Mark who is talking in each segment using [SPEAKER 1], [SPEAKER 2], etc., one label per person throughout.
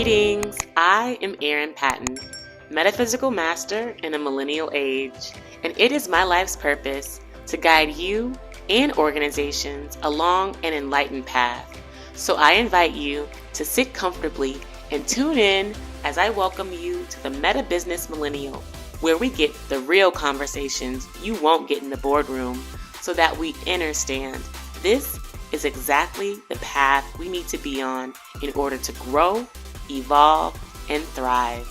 [SPEAKER 1] Greetings, I am Erin Patton, metaphysical master in a millennial age, and it is my life's purpose to guide you and organizations along an enlightened path. So I invite you to sit comfortably and tune in as I welcome you to the Meta Business Millennial, where we get the real conversations you won't get in the boardroom so that we understand this is exactly the path we need to be on in order to grow, evolve, and thrive.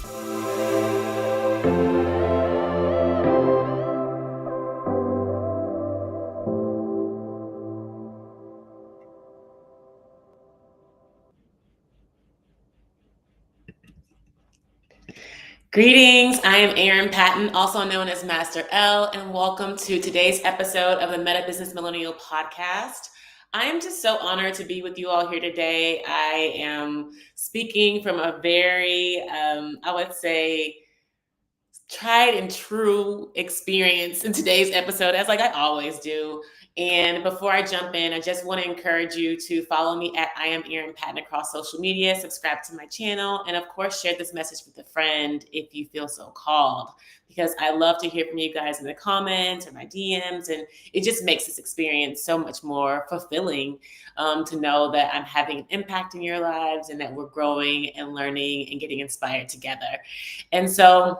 [SPEAKER 1] Greetings, I am Erin Patton, also known as Master L, and welcome to today's episode of the Meta Business Millennial podcast. I am just so honored to be with you all here today. I am speaking from a very, I would say, tried and true experience in today's episode, as like I always do. And before I jump in, I just want to encourage you to follow me at I am Erin Patton across social media, subscribe to my channel, and of course, share this message with a friend if you feel so called, because I love to hear from you guys in the comments or my DMs, and it just makes this experience so much more fulfilling to know that I'm having an impact in your lives and that we're growing and learning and getting inspired together. And so,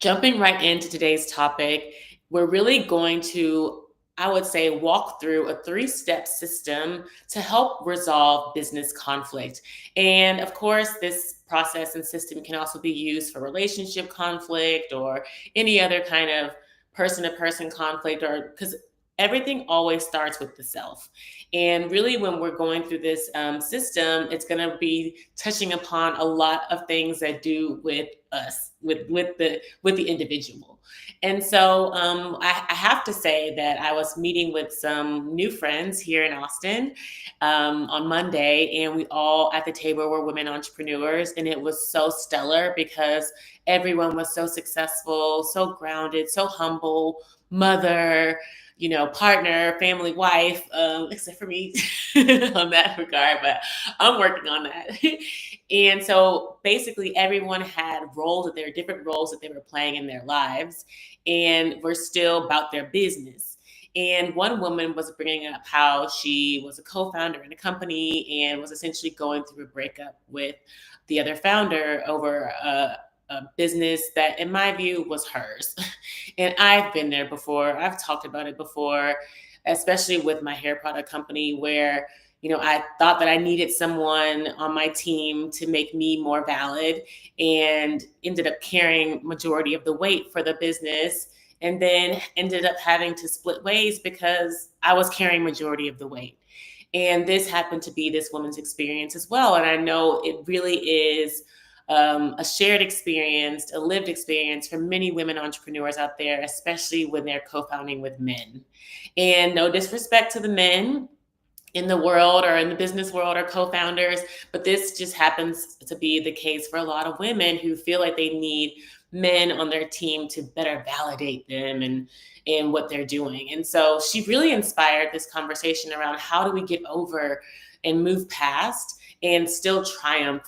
[SPEAKER 1] jumping right into today's topic, we're really going to, I would say, walk through a 3-step system to help resolve business conflict. And of course, this process and system can also be used for relationship conflict or any other kind of person-to-person conflict, or because everything always starts with the self. And really, when we're going through this system, it's going to be touching upon a lot of things that do with us, with the individual. And so I have to say that I was meeting with some new friends here in Austin on Monday, and we all at the table were women entrepreneurs, and it was so stellar because everyone was so successful, so grounded, so humble, mother, partner, family, wife, except for me on that regard, but I'm working on that. And so basically everyone had different roles that they were playing in their lives, and were still about their business. And one woman was bringing up how she was a co-founder in a company and was essentially going through a breakup with the other founder over a business that, in my view, was hers. And I've been there before. I've talked about it before, especially with my hair product company, where I thought that I needed someone on my team to make me more valid, and ended up carrying majority of the weight for the business, and then ended up having to split ways because I was carrying majority of the weight. And this happened to be this woman's experience as well. And I know it really is a shared experience, a lived experience for many women entrepreneurs out there, especially when they're co-founding with men. And no disrespect to the men in the world or in the business world or co-founders, but this just happens to be the case for a lot of women who feel like they need men on their team to better validate them and what they're doing. And so she really inspired this conversation around how do we get over and move past and still triumph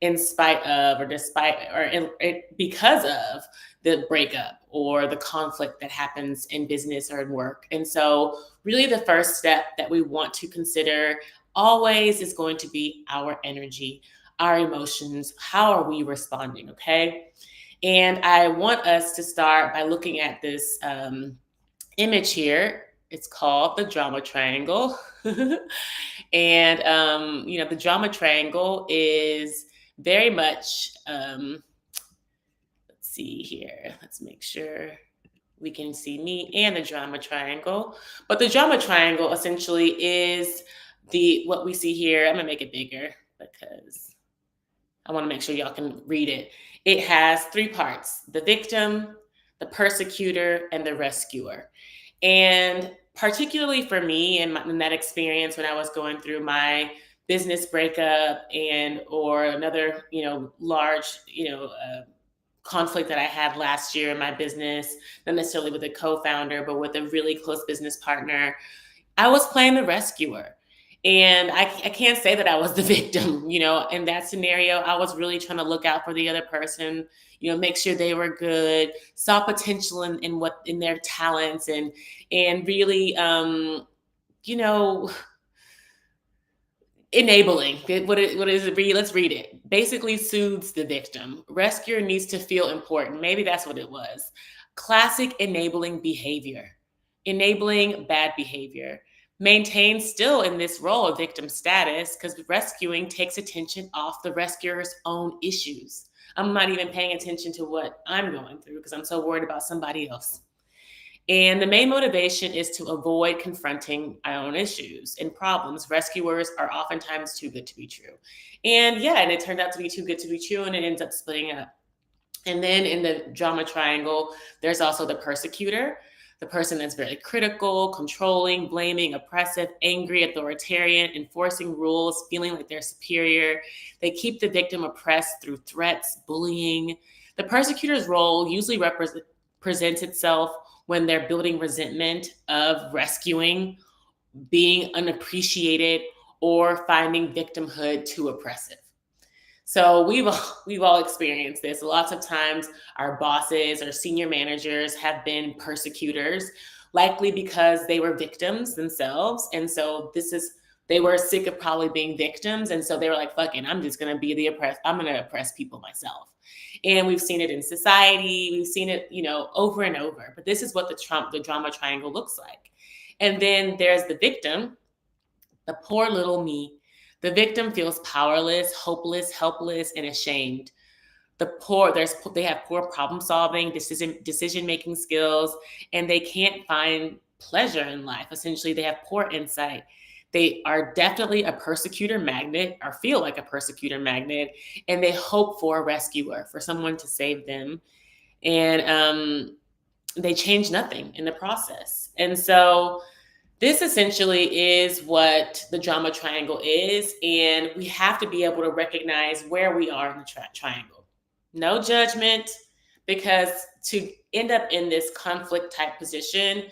[SPEAKER 1] in spite of, or despite, or because of the breakup or the conflict that happens in business or in work. And so really the first step that we want to consider always is going to be our energy, our emotions. How are we responding? Okay. And I want us to start by looking at this image here. It's called the drama triangle. And, the drama triangle is very much, let's see here. Let's make sure we can see me and the drama triangle. But the drama triangle essentially is what we see here. I'm gonna make it bigger because I want to make sure y'all can read it. It has 3 parts: the victim, the persecutor, and the rescuer. And particularly for me in that experience when I was going through my business breakup or another, large, conflict that I had last year in my business, not necessarily with a co-founder, but with a really close business partner, I was playing the rescuer. And I can't say that I was the victim, in that scenario. I was really trying to look out for the other person, make sure they were good, saw potential in their talents, and really, you know, enabling. What is it? Let's read it. Basically soothes the victim. Rescuer needs to feel important. Maybe that's what it was. Classic enabling behavior. Enabling bad behavior. Maintain still in this role of victim status because rescuing takes attention off the rescuer's own issues. I'm not even paying attention to what I'm going through because I'm so worried about somebody else. And the main motivation is to avoid confronting our own issues and problems. Rescuers are oftentimes too good to be true. And yeah, and it turned out to be too good to be true, and it ends up splitting up. And then in the drama triangle, there's also the persecutor, the person that's very critical, controlling, blaming, oppressive, angry, authoritarian, enforcing rules, feeling like they're superior. They keep the victim oppressed through threats, bullying. The persecutor's role usually presents itself when they're building resentment of rescuing, being unappreciated, or finding victimhood too oppressive. So we've all experienced this. Lots of times our bosses or senior managers have been persecutors, likely because they were victims themselves. And so they were sick of probably being victims. And so they were like, fuck it, I'm just gonna be the oppressed, I'm gonna oppress people myself. And we've seen it in society, we've seen it, over and over. But this is what the drama triangle looks like. And then there's the victim, the poor little me. The victim feels powerless, hopeless, helpless, and ashamed. They have poor problem solving, decision making skills, and they can't find pleasure in life. Essentially, they have poor insight. They are definitely a persecutor magnet, or feel like a persecutor magnet, and they hope for a rescuer, for someone to save them. And they change nothing in the process. And so this essentially is what the drama triangle is, and we have to be able to recognize where we are in the triangle. No judgment, because to end up in this conflict type position,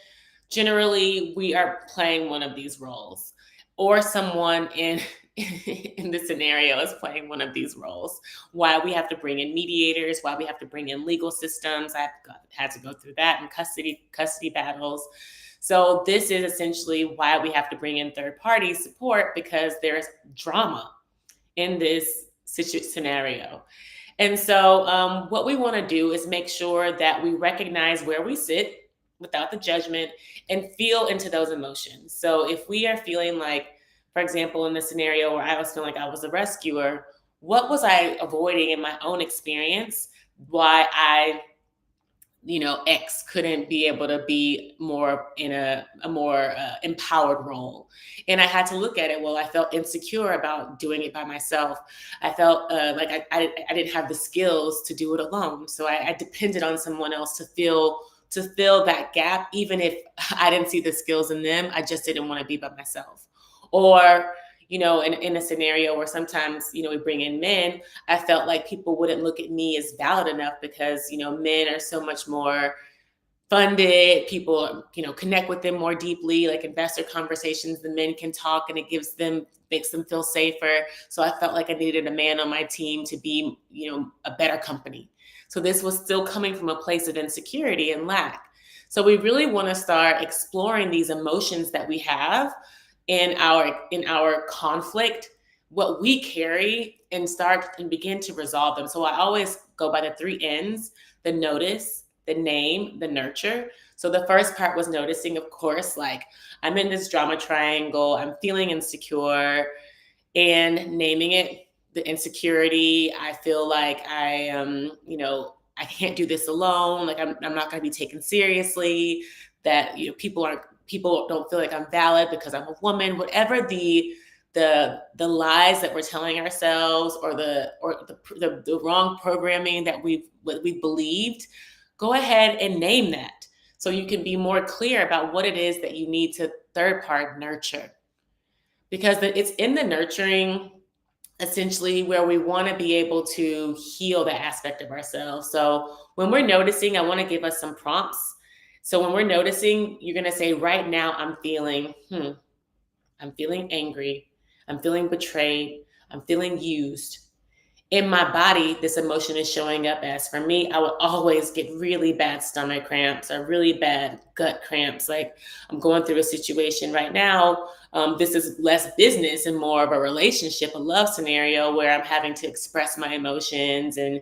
[SPEAKER 1] generally we are playing one of these roles, or someone in in this scenario is playing one of these roles. Why we have to bring in mediators, why we have to bring in legal systems. I've had to go through that in custody battles. So this is essentially why we have to bring in third party support, because there's drama in this scenario. And so what we want to do is make sure that we recognize where we sit without the judgment and feel into those emotions. So if we are feeling like, for example, in the scenario where I was feeling like I was a rescuer, what was I avoiding in my own experience? Why X couldn't be able to be more in a more empowered role. And I had to look at it. Well, I felt insecure about doing it by myself. I felt like I didn't have the skills to do it alone. So I depended on someone else to fill that gap, even if I didn't see the skills in them. I just didn't want to be by myself. Or, in a scenario where sometimes, we bring in men, I felt like people wouldn't look at me as valid enough because, men are so much more funded. People, connect with them more deeply, like investor conversations, the men can talk and it makes them feel safer. So I felt like I needed a man on my team to be, a better company. So this was still coming from a place of insecurity and lack. So we really want to start exploring these emotions that we have in our conflict, what we carry, and start and begin to resolve them. So I always go by the 3 N's: the notice, the name, the nurture. So the first part was noticing, of course, like I'm in this drama triangle, I'm feeling insecure, and naming it, the insecurity. I feel like I can't do this alone. Like I'm not going to be taken seriously. That people don't feel like I'm valid because I'm a woman. Whatever the lies that we're telling ourselves, or the wrong programming that we believed, go ahead and name that, so you can be more clear about what it is that you need to third part nurture, because it's in the nurturing essentially where we want to be able to heal that aspect of ourselves. So when we're noticing, I want to give us some prompts. So when we're noticing, you're going to say, right now I'm feeling, I'm feeling angry. I'm feeling betrayed. I'm feeling used. In my body, this emotion is showing up as, for me, I would always get really bad stomach cramps or really bad gut cramps. Like, I'm going through a situation right now. This is less business and more of a relationship, a love scenario where I'm having to express my emotions and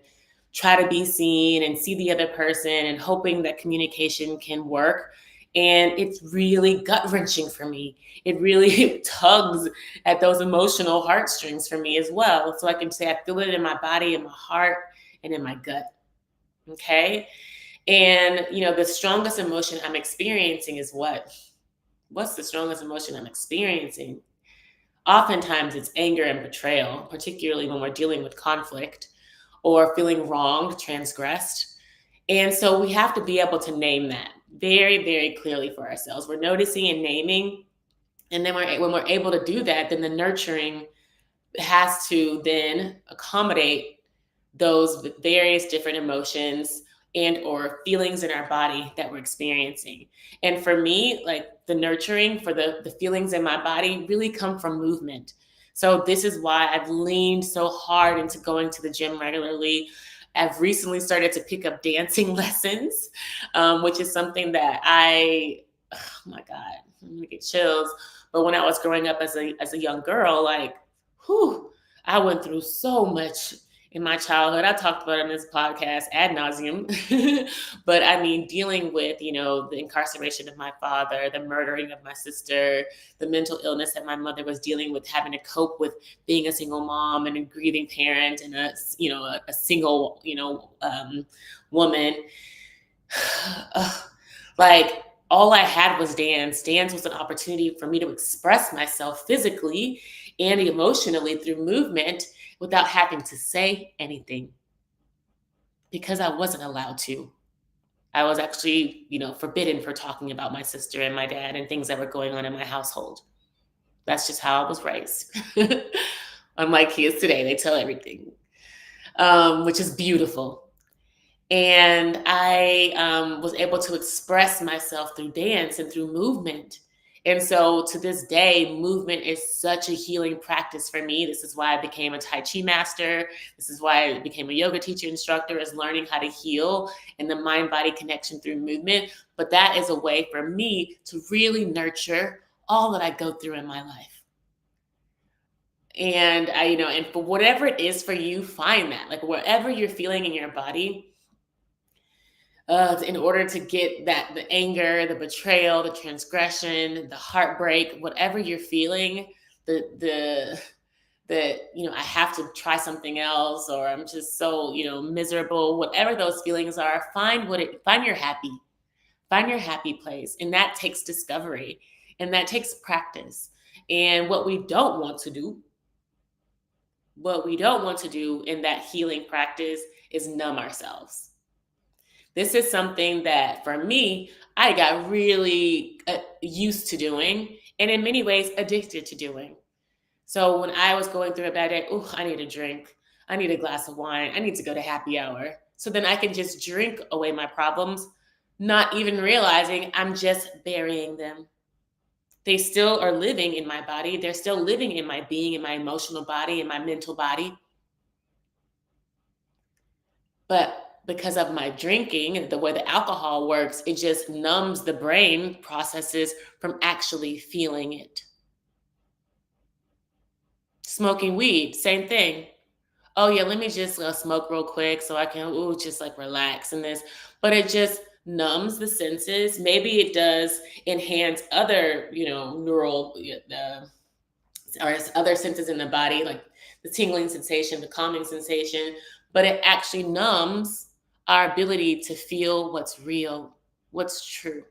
[SPEAKER 1] try to be seen and see the other person and hoping that communication can work. And it's really gut wrenching for me. It really tugs at those emotional heartstrings for me as well. So I can say I feel it in my body, in my heart, and in my gut. Okay. And, the strongest emotion I'm experiencing is what? What's the strongest emotion I'm experiencing? Oftentimes it's anger and betrayal, particularly when we're dealing with conflict or feeling wronged, transgressed. And so we have to be able to name that very, very clearly for ourselves. We're noticing and naming. And then when we're able to do that, then the nurturing has to then accommodate those various different emotions and or feelings in our body that we're experiencing. And for me, like, the nurturing for the feelings in my body really come from movement. So this is why I've leaned so hard into going to the gym regularly. I've recently started to pick up dancing lessons, which is something that oh my God, I'm gonna get chills. But when I was growing up as a young girl, like, whew, I went through so much in my childhood. I talked about it in this podcast ad nauseum. But I mean, dealing with, the incarceration of my father, the murdering of my sister, the mental illness that my mother was dealing with, having to cope with being a single mom and a grieving parent and a single, woman. Like, all I had was dance. Dance was an opportunity for me to express myself physically and emotionally through movement without having to say anything because I wasn't allowed to. I was actually, forbidden for talking about my sister and my dad and things that were going on in my household. That's just how I was raised. Unlike kids today, they tell everything, which is beautiful. And I was able to express myself through dance and through movement. And so to this day, movement is such a healing practice for me. This is why I became a Tai Chi master. This is why I became a yoga teacher instructor, is learning how to heal and the mind-body connection through movement. But that is a way for me to really nurture all that I go through in my life. And and for whatever it is for you, find that. Like, wherever you're feeling in your body, in order to get the anger, the betrayal, the transgression, the heartbreak, whatever you're feeling, I have to try something else, or I'm just so, miserable, whatever those feelings are, find your happy place. And that takes discovery and that takes practice. And what we don't want to do in that healing practice is numb ourselves. This is something that for me, I got really used to doing, and in many ways addicted to doing. So when I was going through a bad day, oh, I need a drink. I need a glass of wine. I need to go to happy hour. So then I can just drink away my problems, not even realizing I'm just burying them. They still are living in my body. They're still living in my being, in my emotional body, in my mental body. But because of my drinking and the way the alcohol works, it just numbs the brain processes from actually feeling it. Smoking weed, same thing. Oh yeah, let me just smoke real quick so I can just like relax in this. But it just numbs the senses. Maybe it does enhance other, neural or other senses in the body, like the tingling sensation, the calming sensation, but it actually numbs our ability to feel what's real, what's true.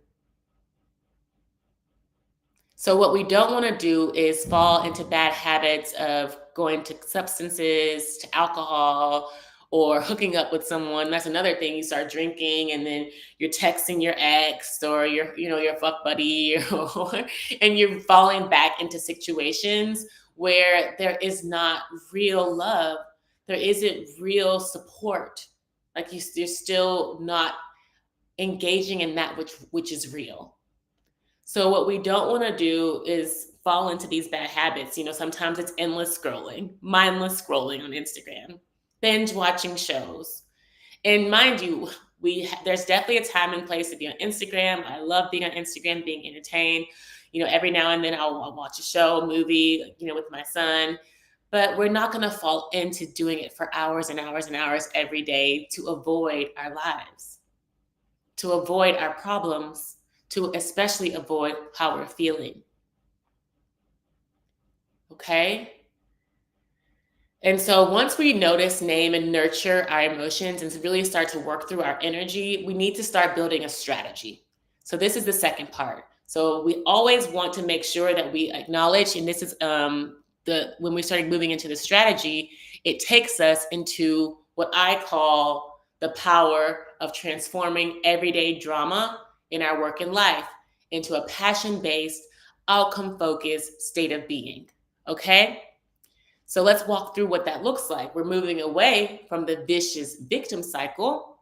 [SPEAKER 1] So, what we don't want to do is fall into bad habits of going to substances, to alcohol, or hooking up with someone. That's another thing. You start drinking, and then you're texting your ex or your fuck buddy, and you're falling back into situations where there is not real love. There isn't real support. Like, you're still not engaging in that which is real. So what we don't want to do is fall into these bad habits. Sometimes it's endless scrolling, mindless scrolling on Instagram, binge watching shows. And mind you, there's definitely a time and place to be on Instagram. I love being on Instagram, being entertained. Every now and then I'll watch a show, a movie, with my son. But we're not going to fall into doing it for hours and hours and hours every day to avoid our lives, to avoid our problems, to especially avoid how we're feeling. Okay? And so once we notice, name, and nurture our emotions and really start to work through our energy, we need to start building a strategy. So this is the second part. So we always want to make sure that we acknowledge, and this is when we started moving into the strategy, it takes us into what I call the power of transforming everyday drama in our work and life into a passion-based, outcome-focused state of being. Okay? So let's walk through what that looks like. We're moving away from the vicious victim cycle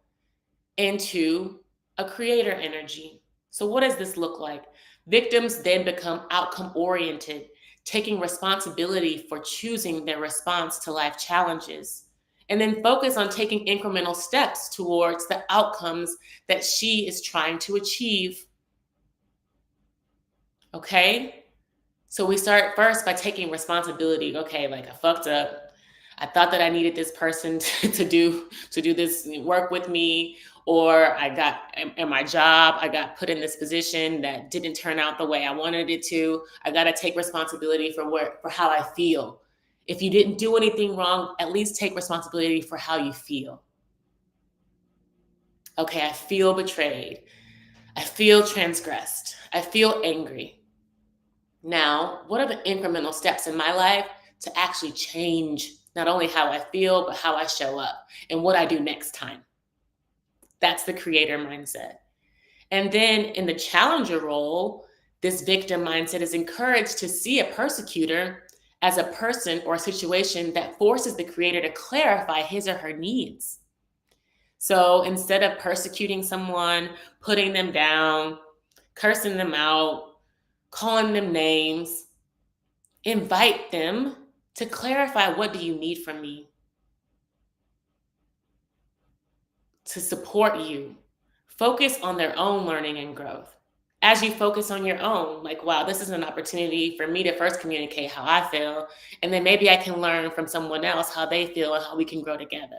[SPEAKER 1] into a creator energy. So what does this look like? Victims then become outcome oriented, taking responsibility for choosing their response to life challenges, and then focus on taking incremental steps towards the outcomes that she is trying to achieve. Okay? So we start first by taking responsibility. Okay, like I fucked up. I thought that I needed this person to do this work with me, or I got in my job, I got put in this position that didn't turn out the way I wanted it to. I got to take responsibility for how I feel. If you didn't do anything wrong, at least take responsibility for how you feel. Okay, I feel betrayed. I feel transgressed. I feel angry. Now, what are the incremental steps in my life to actually change not only how I feel, but how I show up and what I do next time? That's the creator mindset. And then in the challenger role, this victim mindset is encouraged to see a persecutor as a person or a situation that forces the creator to clarify his or her needs. So instead of persecuting someone, putting them down, cursing them out, calling them names, invite them to clarify, what do you need from me to support you? Focus on their own learning and growth. As you focus on your own, like, wow, this is an opportunity for me to first communicate how I feel, and then maybe I can learn from someone else how they feel and how we can grow together.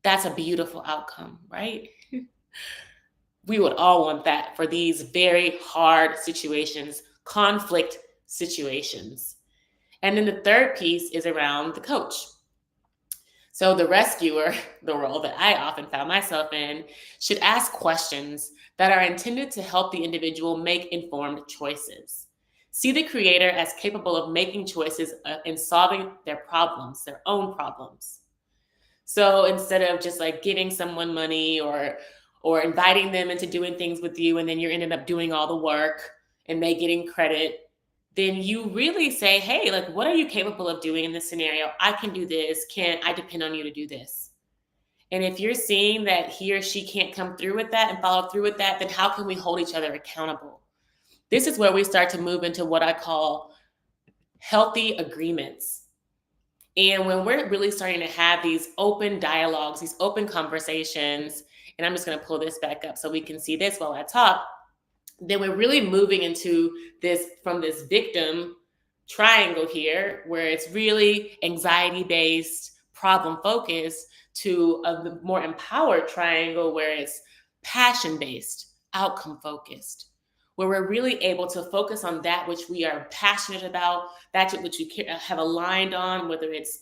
[SPEAKER 1] That's a beautiful outcome, right? We would all want that for these very hard situations, conflict situations. And then the third piece is around the coach. So the rescuer, the role that I often found myself in, should ask questions that are intended to help the individual make informed choices. See the creator as capable of making choices and solving their problems, their own problems. So instead of just like giving someone money or inviting them into doing things with you, and then you're ended up doing all the work and they getting credit, then you really say, hey, like, what are you capable of doing in this scenario? I can do this. Can I depend on you to do this? And if you're seeing that he or she can't come through with that and follow through with that, then how can we hold each other accountable? This is where we start to move into what I call healthy agreements. And when we're really starting to have these open dialogues, these open conversations, and I'm just going to pull this back up so we can see this while I talk, then we're really moving into this from this victim triangle here, where it's really anxiety based, problem focused, to a more empowered triangle where it's passion based, outcome focused, where we're really able to focus on that which we are passionate about, that which we have aligned on, whether it's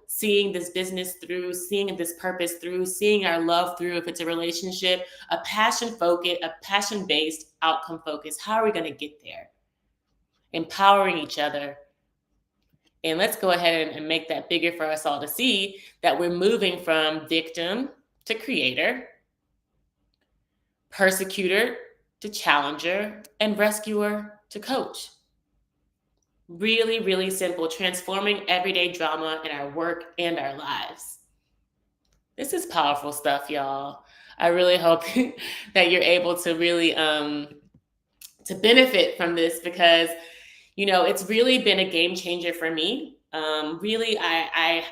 [SPEAKER 1] seeing this business through, seeing this purpose through, seeing our love through, if it's a relationship, a passion focus, a passion based, outcome focus. How are we going to get there? Empowering each other. And let's go ahead and make that bigger for us all to see that we're moving from victim to creator, persecutor to challenger, and rescuer to coach. Really, really simple, transforming everyday drama in our work and our lives. This is powerful stuff, y'all. I really hope that you're able to really to benefit from this, because It's really been a game changer for me. Really, I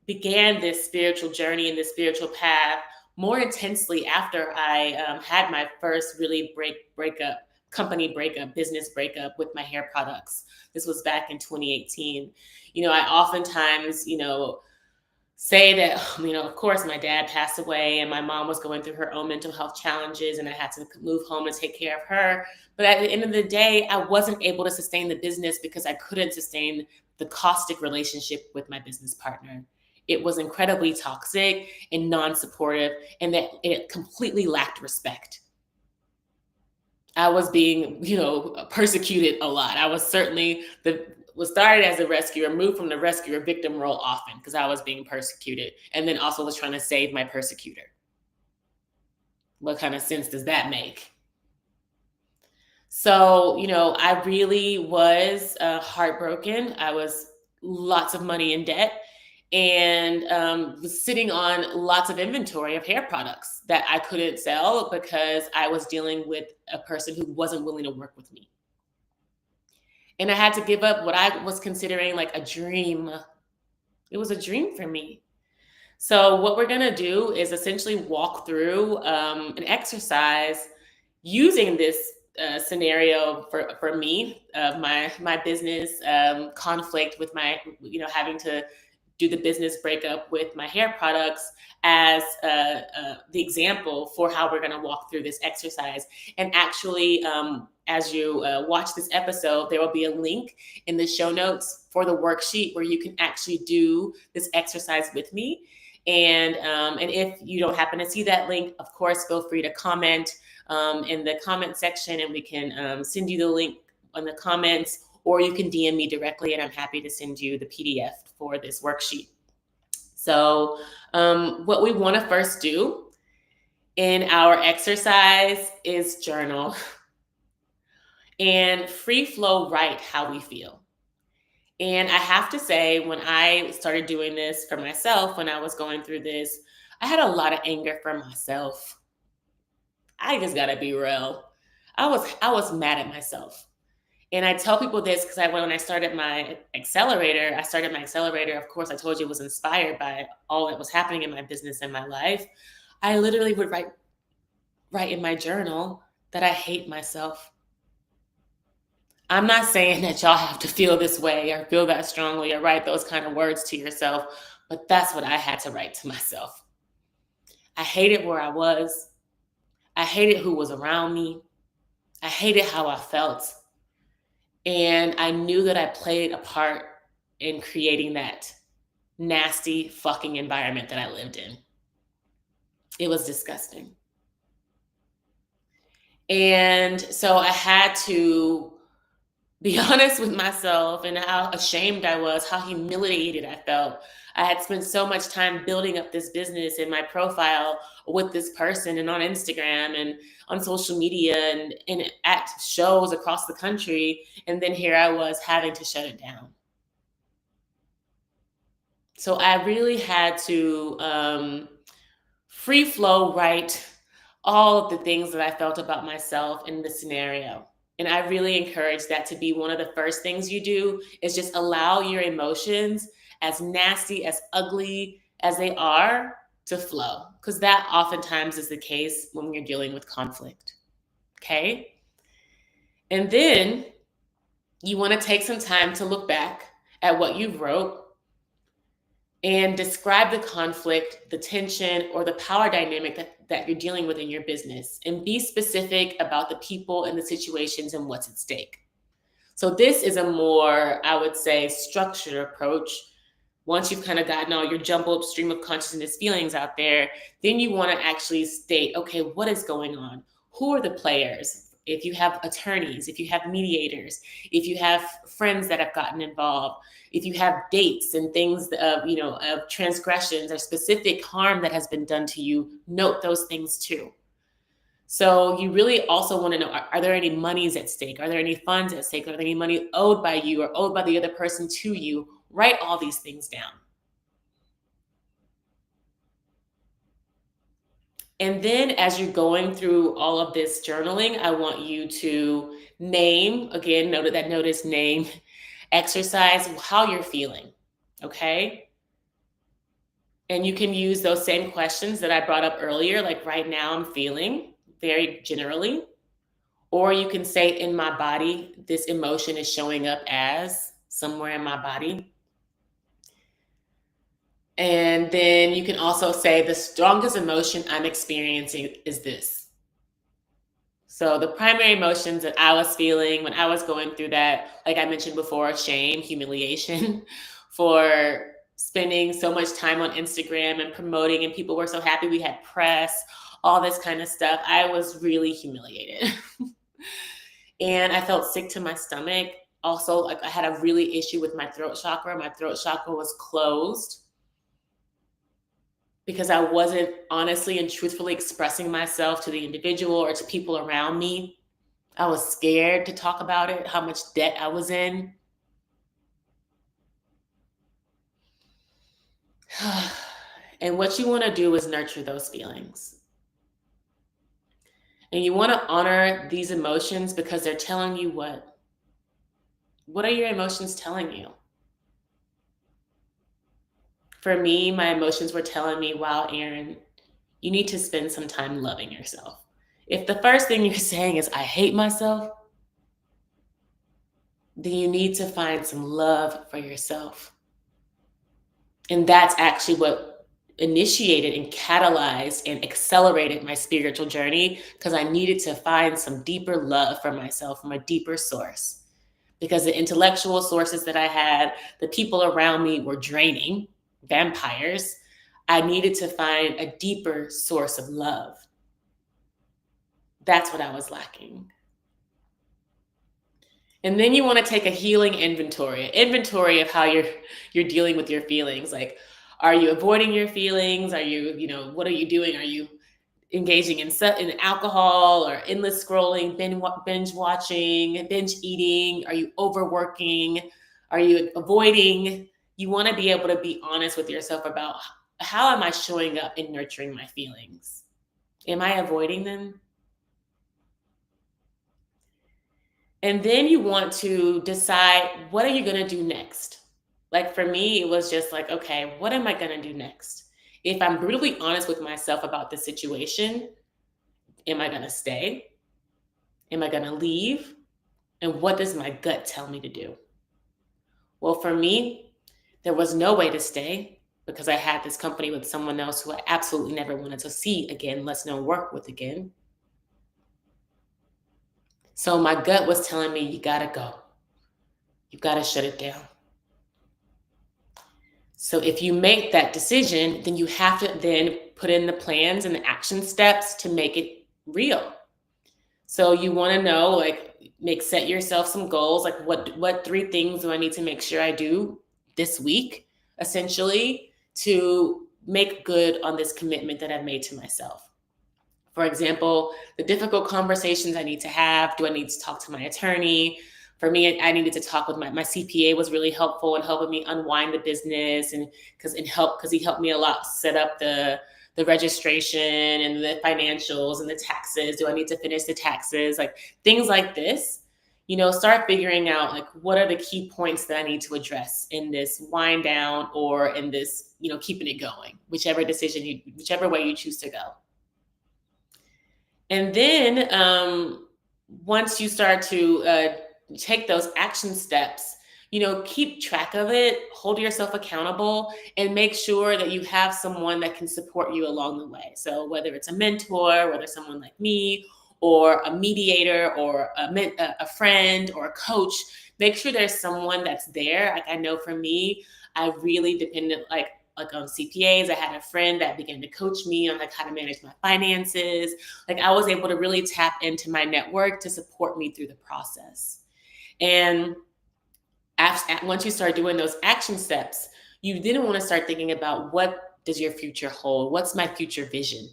[SPEAKER 1] began this spiritual journey and this spiritual path more intensely after I had my first really breakup, company breakup, business breakup with my hair products. This was back in 2018. I oftentimes, say that, of course, my dad passed away and my mom was going through her own mental health challenges and I had to move home and take care of her. But at the end of the day, I wasn't able to sustain the business because I couldn't sustain the caustic relationship with my business partner. It was incredibly toxic and non supportive, and that it completely lacked respect. I was being, persecuted a lot. I was certainly was started as a rescuer, moved from the rescuer victim role often because I was being persecuted, and then also was trying to save my persecutor. What kind of sense does that make? So, I really was heartbroken. I was lots of money in debt and was sitting on lots of inventory of hair products that I couldn't sell because I was dealing with a person who wasn't willing to work with me. And I had to give up what I was considering like a dream. It was a dream for me. So, what we're going to do is essentially walk through an exercise using this scenario for me of my business conflict with my, having to do the business breakup with my hair products as the example for how we're going to walk through this exercise. And actually, as you watch this episode, there will be a link in the show notes for the worksheet where you can actually do this exercise with me. And if you don't happen to see that link, of course, feel free to comment in the comment section, and we can send you the link on the comments, or you can DM me directly, and I'm happy to send you the PDF for this worksheet. So what we want to first do in our exercise is journal and free flow write how we feel. And I have to say, when I started doing this for myself, when I was going through this, I had a lot of anger for myself. I just gotta be real. I was mad at myself. And I tell people this because when I started my accelerator, of course, I told you it was inspired by all that was happening in my business and my life. I literally would write in my journal that I hate myself. I'm not saying that y'all have to feel this way or feel that strongly or write those kind of words to yourself, but that's what I had to write to myself. I hated where I was. I hated who was around me. I hated how I felt. And I knew that I played a part in creating that nasty fucking environment that I lived in. It was disgusting. And so I had to be honest with myself and how ashamed I was, how humiliated I felt. I had spent so much time building up this business and my profile with this person and on Instagram and on social media and at shows across the country. And then here I was having to shut it down. So I really had to free flow write all of the things that I felt about myself in the scenario. And I really encourage that to be one of the first things you do is just allow your emotions, as nasty, as ugly as they are, to flow. Because that oftentimes is the case when you're dealing with conflict. Okay. And then you want to take some time to look back at what you wrote and describe the conflict, the tension, or the power dynamic that you're dealing with in your business. And be specific about the people and the situations and what's at stake. So this is a more, I would say, structured approach. Once you've kind of gotten all your jumbled stream of consciousness feelings out there, then you want to actually state, okay, what is going on? Who are the players? If you have attorneys, if you have mediators, if you have friends that have gotten involved, if you have dates and things of transgressions or specific harm that has been done to you, note those things too. So you really also want to know, are there any monies at stake? Are there any funds at stake? Are there any money owed by you or owed by the other person to you? Write all these things down. And then as you're going through all of this journaling, I want you to name, again, notice name, exercise how you're feeling. Okay. And you can use those same questions that I brought up earlier, like right now I'm feeling, very generally. Or you can say, in my body, this emotion is showing up as somewhere in my body. And then you can also say, the strongest emotion I'm experiencing is this. So the primary emotions that I was feeling when I was going through that, like I mentioned before, shame, humiliation for spending so much time on Instagram and promoting, and people were so happy we had press, all this kind of stuff. I was really humiliated. And I felt sick to my stomach. Also, like I had a really issue with my throat chakra. My throat chakra was closed because I wasn't honestly and truthfully expressing myself to the individual or to people around me. I was scared to talk about it, how much debt I was in. And what you want to do is nurture those feelings. And you want to honor these emotions because they're telling you what? What are your emotions telling you? For me, my emotions were telling me, wow, Erin, you need to spend some time loving yourself. If the first thing you're saying is, I hate myself, then you need to find some love for yourself. And that's actually what initiated and catalyzed and accelerated my spiritual journey, because I needed to find some deeper love for myself from a deeper source. Because the intellectual sources that I had, the people around me were draining, vampires. I needed to find a deeper source of love. That's what I was lacking. And then you want to take a healing inventory of how you're dealing with your feelings. Like, are you avoiding your feelings? Are you, what are you doing? Are you engaging in alcohol or endless scrolling, binge watching, binge eating? Are you overworking? Are you avoiding? You want to be able to be honest with yourself about, how am I showing up and nurturing my feelings? Am I avoiding them? And then you want to decide, what are you going to do next? Like for me, it was just like, okay, what am I going to do next? If I'm brutally honest with myself about the situation, am I going to stay? Am I going to leave? And what does my gut tell me to do? Well, for me, there was no way to stay because I had this company with someone else who I absolutely never wanted to see again, let's not work with again. So my gut was telling me, you got to go. You got to shut it down. So if you make that decision, then you have to then put in the plans and the action steps to make it real. So you want to know, like, set yourself some goals. Like, what 3 things do I need to make sure I do this week, essentially, to make good on this commitment that I've made to myself? For example, the difficult conversations I need to have. Do I need to talk to my attorney? For me, I needed to talk with my CPA was really helpful in helping me unwind the business, and because he helped me a lot set up the registration and the financials and the taxes. Do I need to finish the taxes? Like things like this. Start figuring out, like, what are the key points that I need to address in this wind down or in this, keeping it going, whichever way you choose to go. And then once you start to take those action steps, keep track of it, hold yourself accountable, and make sure that you have someone that can support you along the way. So whether it's a mentor, whether someone like me, or a mediator, or a friend, or a coach, make sure there's someone that's there. Like I know for me, I really depended like on CPAs. I had a friend that began to coach me on like how to manage my finances. Like I was able to really tap into my network to support me through the process. And once you start doing those action steps, you then want to start thinking about, what does your future hold? What's my future vision?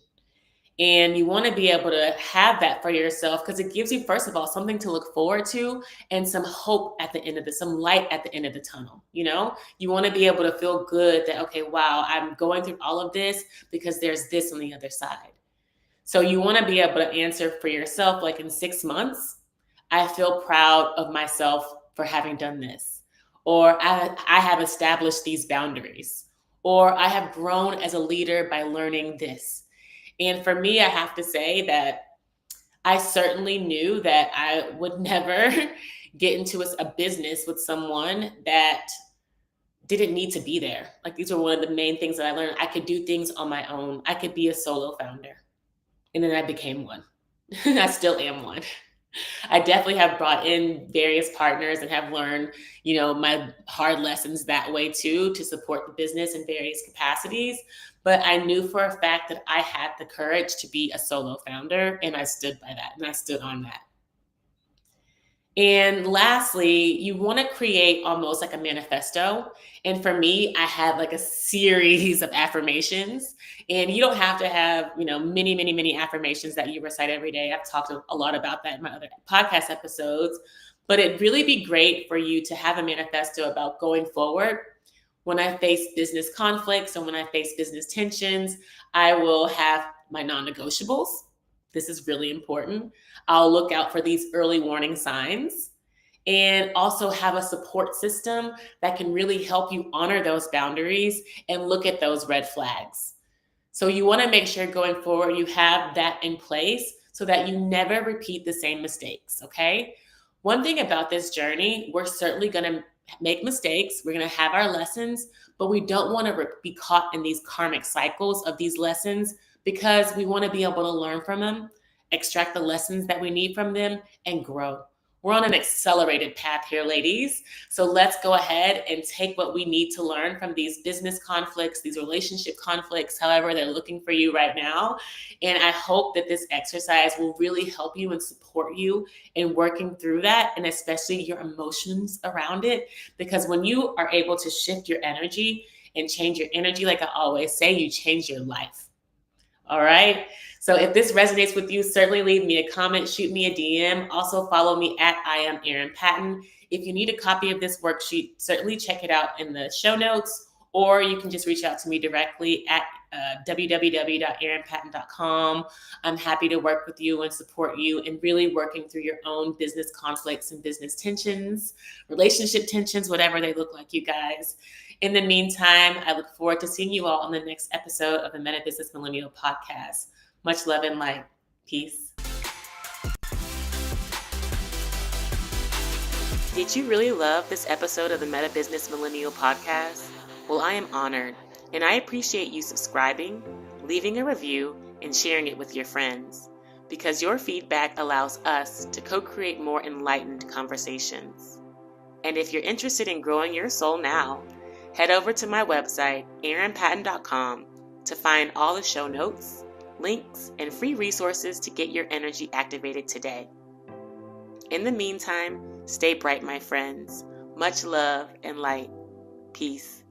[SPEAKER 1] And you want to be able to have that for yourself, because it gives you, first of all, something to look forward to and some hope at the end of some light at the end of the tunnel. You want to be able to feel good that, okay, wow, I'm going through all of this because there's this on the other side. So you want to be able to answer for yourself, like in 6 months, I feel proud of myself for having done this. Or I have established these boundaries. Or I have grown as a leader by learning this. And for me, I have to say that I certainly knew that I would never get into a business with someone that didn't need to be there. Like these were one of the main things that I learned. I could do things on my own. I could be a solo founder. And then I became one. I still am one. I definitely have brought in various partners and have learned, my hard lessons that way too, to support the business in various capacities. But I knew for a fact that I had the courage to be a solo founder, and I stood by that and I stood on that. And lastly, you want to create almost like a manifesto. And for me, I have like a series of affirmations. And you don't have to have, many, many, many affirmations that you recite every day. I've talked a lot about that in my other podcast episodes. But it'd really be great for you to have a manifesto about going forward. When I face business conflicts and when I face business tensions, I will have my non-negotiables. This is really important. I'll look out for these early warning signs and also have a support system that can really help you honor those boundaries and look at those red flags. So you want to make sure going forward you have that in place so that you never repeat the same mistakes, okay? One thing about this journey, we're certainly going to make mistakes. We're going to have our lessons, but we don't want to be caught in these karmic cycles of these lessons because we want to be able to learn from them, extract the lessons that we need from them, and grow. We're on an accelerated path here, ladies. So let's go ahead and take what we need to learn from these business conflicts, these relationship conflicts, however they're looking for you right now. And I hope that this exercise will really help you and support you in working through that, and especially your emotions around it. Because when you are able to shift your energy and change your energy, like I always say, you change your life. All right. So if this resonates with you, certainly leave me a comment, shoot me a DM. Also follow me at I am Erin Patton. If you need a copy of this worksheet, certainly check it out in the show notes, or you can just reach out to me directly at www.erinpatton.com. I'm happy to work with you and support you in really working through your own business conflicts and business tensions, relationship tensions, whatever they look like, you guys. In the meantime, I look forward to seeing you all on the next episode of the Meta Business Millennial Podcast. Much love and light. Peace. Did you really love this episode of the Meta Business Millennial Podcast? Well, I am honored, and I appreciate you subscribing, leaving a review, and sharing it with your friends, because your feedback allows us to co-create more enlightened conversations. And if you're interested in growing your soul now, head over to my website, erinpatton.com, to find all the show notes, links, and free resources to get your energy activated today. In the meantime, stay bright, my friends. Much love and light. Peace.